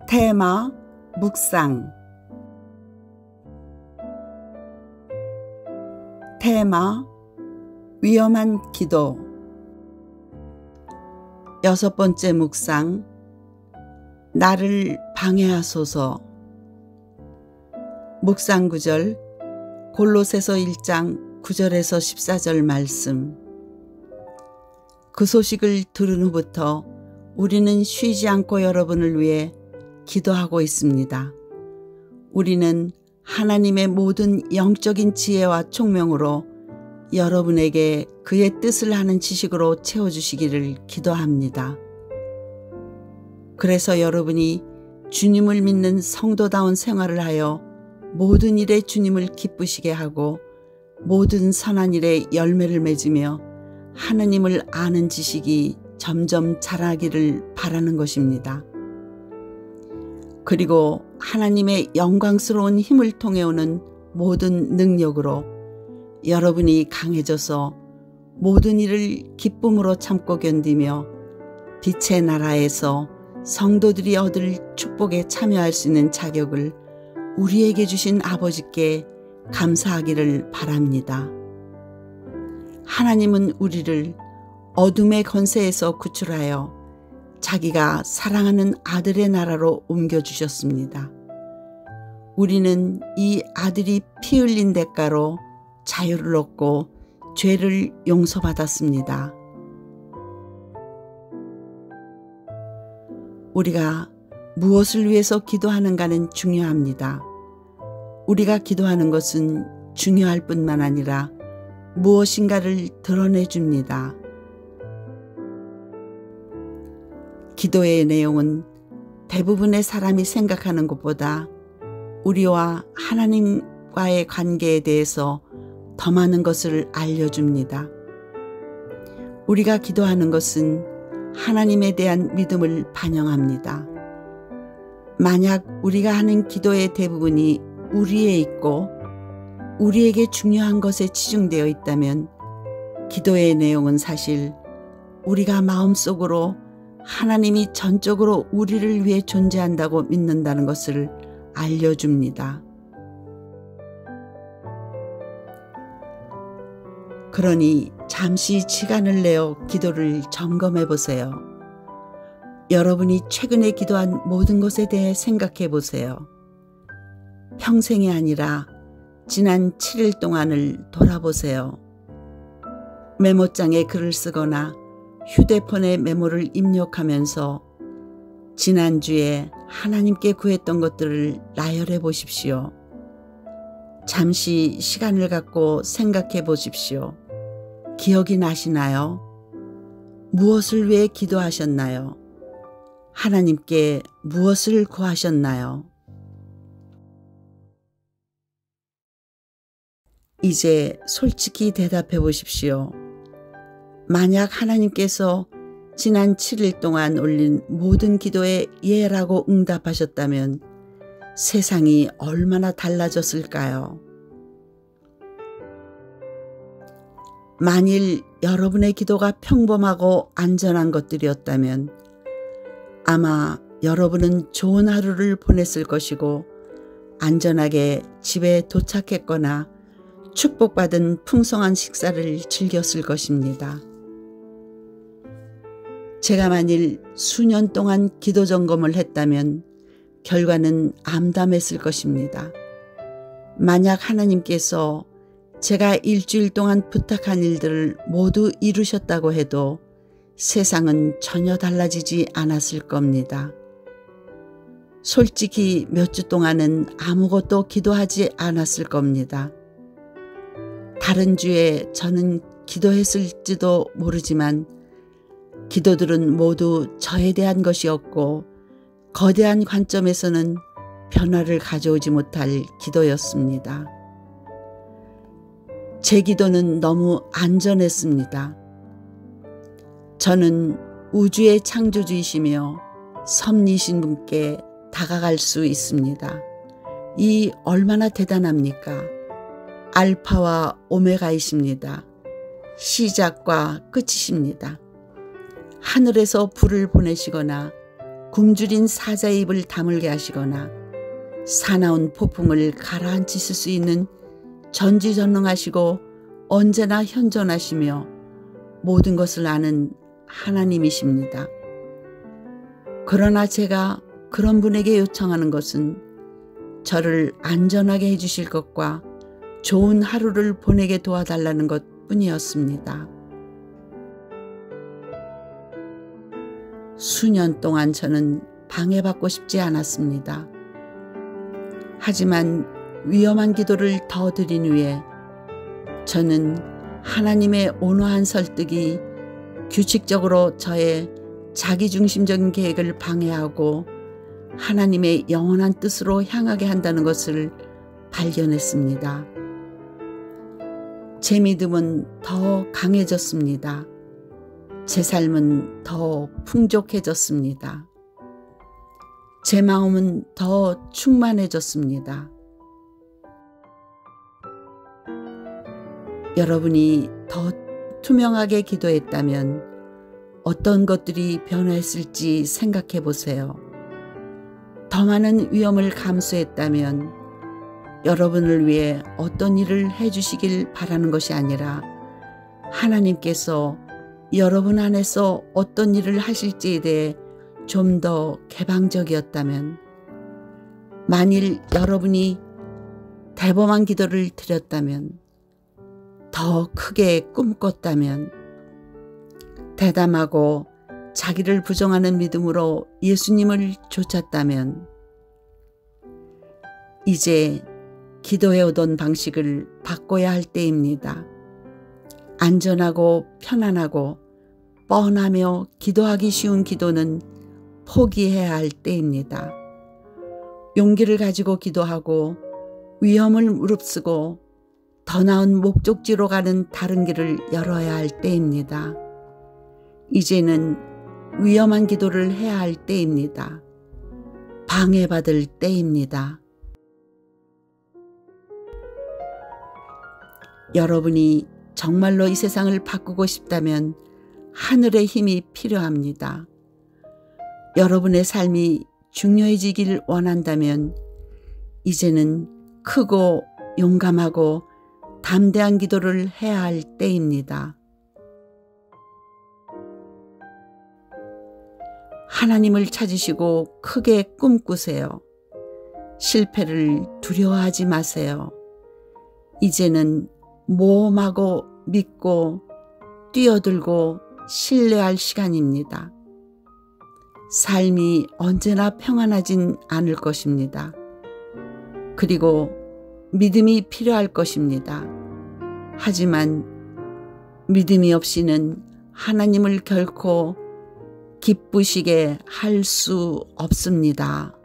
테마 묵상. 테마 위험한 기도. 6번째 묵상. 나를 방해하소서. 묵상 구절 골로새서 1장 9절에서 14절 말씀. 그 소식을 들은 후부터 우리는 쉬지 않고 여러분을 위해 기도하고 있습니다. 우리는 하나님의 모든 영적인 지혜와 총명으로 여러분에게 그의 뜻을 아는 지식으로 채워주시기를 기도합니다. 그래서 여러분이 주님을 믿는 성도다운 생활을 하여 모든 일에 주님을 기쁘시게 하고 모든 선한 일에 열매를 맺으며 하느님을 아는 지식이 점점 자라기를 바라는 것입니다. 그리고 하나님의 영광스러운 힘을 통해 오는 모든 능력으로 여러분이 강해져서 모든 일을 기쁨으로 참고 견디며 빛의 나라에서 성도들이 얻을 축복에 참여할 수 있는 자격을 우리에게 주신 아버지께 감사하기를 바랍니다. 하나님은 우리를 어둠의 권세에서 구출하여 자기가 사랑하는 아들의 나라로 옮겨주셨습니다. 우리는 이 아들이 피 흘린 대가로 자유를 얻고 죄를 용서받았습니다. 우리가 무엇을 위해서 기도하는가는 중요합니다. 우리가 기도하는 것은 중요할 뿐만 아니라 무엇인가를 드러내줍니다. 기도의 내용은 대부분의 사람이 생각하는 것보다 우리와 하나님과의 관계에 대해서 더 많은 것을 알려줍니다. 우리가 기도하는 것은 하나님에 대한 믿음을 반영합니다. 만약 우리가 하는 기도의 대부분이 우리에 있고 우리에게 중요한 것에 치중되어 있다면 기도의 내용은 사실 우리가 마음속으로 하나님이 전적으로 우리를 위해 존재한다고 믿는다는 것을 알려줍니다. 그러니 잠시 시간을 내어 기도를 점검해 보세요. 여러분이 최근에 기도한 모든 것에 대해 생각해 보세요. 평생이 아니라 지난 7일 동안을 돌아보세요. 메모장에 글을 쓰거나 휴대폰에 메모를 입력하면서 지난주에 하나님께 구했던 것들을 나열해 보십시오. 잠시 시간을 갖고 생각해 보십시오. 기억이 나시나요? 무엇을 위해 기도하셨나요? 하나님께 무엇을 구하셨나요? 이제 솔직히 대답해 보십시오. 만약 하나님께서 지난 7일 동안 올린 모든 기도에 예라고 응답하셨다면 세상이 얼마나 달라졌을까요? 만일 여러분의 기도가 평범하고 안전한 것들이었다면 아마 여러분은 좋은 하루를 보냈을 것이고 안전하게 집에 도착했거나 축복받은 풍성한 식사를 즐겼을 것입니다. 제가 만일 수년 동안 기도 점검을 했다면 결과는 암담했을 것입니다. 만약 하나님께서 제가 일주일 동안 부탁한 일들을 모두 이루셨다고 해도 세상은 전혀 달라지지 않았을 겁니다. 솔직히 몇 주 동안은 아무것도 기도하지 않았을 겁니다. 다른 주에 저는 기도했을지도 모르지만 기도들은 모두 저에 대한 것이었고 거대한 관점에서는 변화를 가져오지 못할 기도였습니다. 제 기도는 너무 안전했습니다. 저는 우주의 창조주이시며 섭리이신 분께 다가갈 수 있습니다. 이 얼마나 대단합니까? 알파와 오메가이십니다. 시작과 끝이십니다. 하늘에서 불을 보내시거나 굶주린 사자의 입을 다물게 하시거나 사나운 폭풍을 가라앉히실 수 있는 전지전능하시고 언제나 현존하시며 모든 것을 아는 하나님이십니다. 그러나 제가 그런 분에게 요청하는 것은 저를 안전하게 해주실 것과 좋은 하루를 보내게 도와달라는 것 뿐이었습니다. 수년 동안 저는 방해받고 싶지 않았습니다. 하지만 위험한 기도를 더 드린 후에 저는 하나님의 온화한 설득이 규칙적으로 저의 자기중심적인 계획을 방해하고 하나님의 영원한 뜻으로 향하게 한다는 것을 발견했습니다. 제 믿음은 더 강해졌습니다. 제 삶은 더 풍족해졌습니다. 제 마음은 더 충만해졌습니다. 여러분이 더 투명하게 기도했다면 어떤 것들이 변화했을지 생각해 보세요. 더 많은 위험을 감수했다면 여러분을 위해 어떤 일을 해주시길 바라는 것이 아니라 하나님께서 여러분 안에서 어떤 일을 하실지에 대해 좀 더 개방적이었다면, 만일 여러분이 대범한 기도를 드렸다면, 더 크게 꿈꿨다면, 대담하고 자기를 부정하는 믿음으로 예수님을 좇았다면, 이제 기도해오던 방식을 바꿔야 할 때입니다. 안전하고 편안하고 뻔하며 기도하기 쉬운 기도는 포기해야 할 때입니다. 용기를 가지고 기도하고 위험을 무릅쓰고 더 나은 목적지로 가는 다른 길을 열어야 할 때입니다. 이제는 위험한 기도를 해야 할 때입니다. 방해받을 때입니다. 여러분이 정말로 이 세상을 바꾸고 싶다면 하늘의 힘이 필요합니다. 여러분의 삶이 중요해지길 원한다면 이제는 크고 용감하고 담대한 기도를 해야 할 때입니다. 하나님을 찾으시고 크게 꿈꾸세요. 실패를 두려워하지 마세요. 이제는 모험하고 믿고 뛰어들고 신뢰할 시간입니다. 삶이 언제나 평안하진 않을 것입니다. 그리고 믿음이 필요할 것입니다. 하지만 믿음이 없이는 하나님을 결코 기쁘시게 할 수 없습니다.